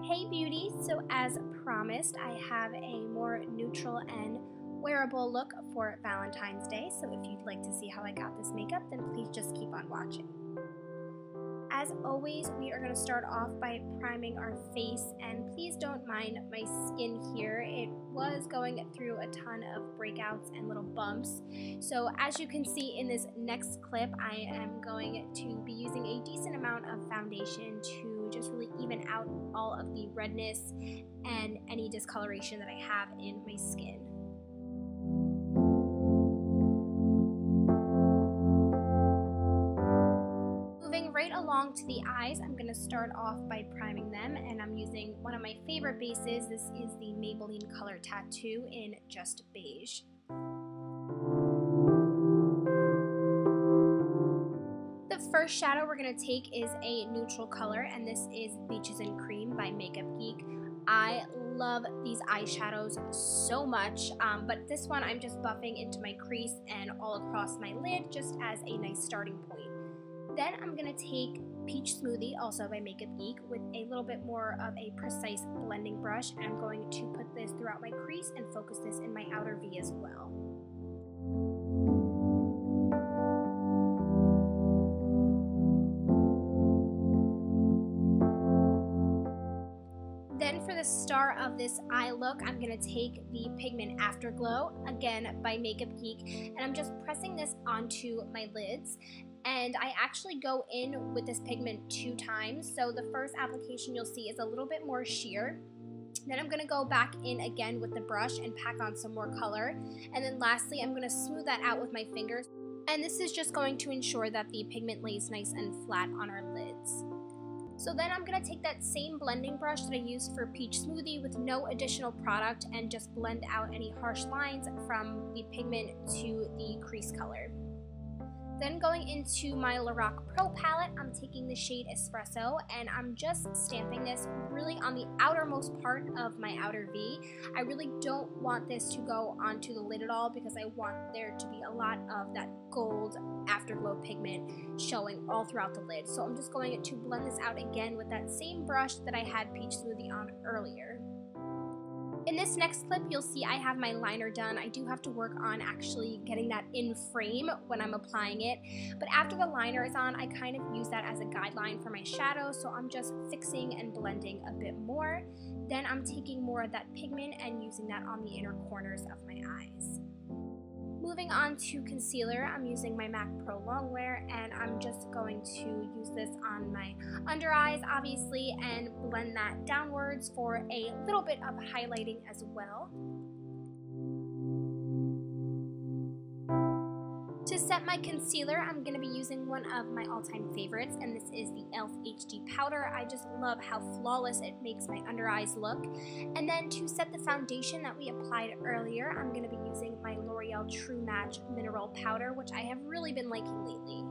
Hey beauties, so as promised, I have a more neutral and wearable look for Valentine's Day, so if you'd like to see how I got this makeup, then please just keep on watching. As always, we are going to start off by priming our face, and please don't mind my skin here. It was going through a ton of breakouts and little bumps. So as you can see in this next clip, I am going to be using a decent amount of foundation to just really even out all of the redness and any discoloration that I have in my skin. Right along to the eyes, I'm going to start off by priming them, and I'm using one of my favorite bases. This is the Maybelline Color Tattoo in Just Beige. The first shadow we're going to take is a neutral color, and this is Beaches and Cream by Makeup Geek. I love these eyeshadows so much, but this one I'm just buffing into my crease and all across my lid just as a nice starting point. Then I'm going to take Peach Smoothie, also by Makeup Geek, with a little bit more of a precise blending brush, and I'm going to put this throughout my crease and focus this in my outer V as well. Then for the star of this eye look, I'm going to take the Pigment Afterglow, again by Makeup Geek, and I'm just pressing this onto my lids. And I actually go in with this pigment 2 times. So the first application you'll see is a little bit more sheer. Then I'm going to go back in again with the brush and pack on some more color. And then lastly, I'm going to smooth that out with my fingers. And this is just going to ensure that the pigment lays nice and flat on our lids. So then I'm going to take that same blending brush that I used for Peach Smoothie with no additional product and just blend out any harsh lines from the pigment to the crease color. Then going into my Lorac Pro palette, I'm taking the shade Espresso, and I'm just stamping this really on the outermost part of my outer V. I really don't want this to go onto the lid at all because I want there to be a lot of that gold afterglow pigment showing all throughout the lid. So I'm just going to blend this out again with that same brush that I had Peach Smoothie on earlier. In this next clip, you'll see I have my liner done. I do have to work on actually getting that in frame when I'm applying it. But after the liner is on, I kind of use that as a guideline for my shadow. So I'm just fixing and blending a bit more. Then I'm taking more of that pigment and using that on the inner corners of my eyes. Moving on to concealer, I'm using my MAC Pro Longwear, and I'm just going to use this on my under eyes, obviously, and blend that downwards for a little bit of highlighting as well. To set my concealer, I'm going to be using one of my all-time favorites, and this is the e.l.f. HD Powder. I just love how flawless it makes my under eyes look. And then to set the foundation that we applied earlier, I'm going to be using my L'Oreal True Match Mineral Powder, which I have really been liking lately.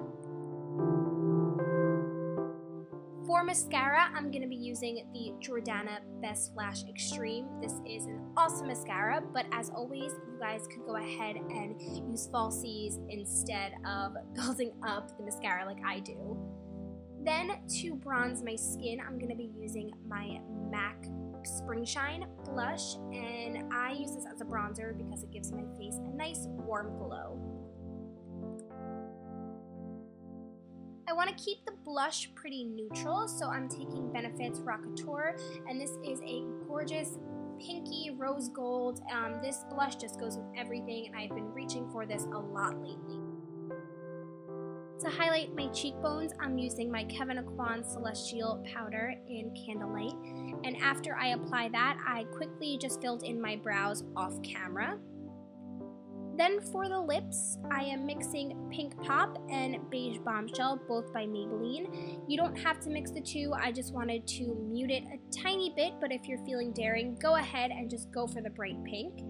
For mascara, I'm going to be using the Jordana Best Lash Extreme. This is an awesome mascara, but as always, you guys could go ahead and use falsies instead of building up the mascara like I do. Then to bronze my skin, I'm going to be using my MAC Springshine Blush, and I use this as a bronzer because it gives my face a nice warm glow. I want to keep the blush pretty neutral, so I'm taking Benefit's Rockateur, and this is a gorgeous pinky rose gold. This blush just goes with everything, and I've been reaching for this a lot lately. To highlight my cheekbones, I'm using my Kevyn Celestial Powder in Candlelight, and after I apply that, I quickly just filled in my brows off camera. Then for the lips, I am mixing Pink Pop and Beige Bombshell, both by Maybelline. You don't have to mix the two, I just wanted to mute it a tiny bit, but if you're feeling daring, go ahead and just go for the bright pink.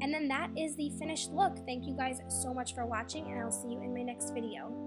And then that is the finished look. Thank you guys so much for watching, and I'll see you in my next video.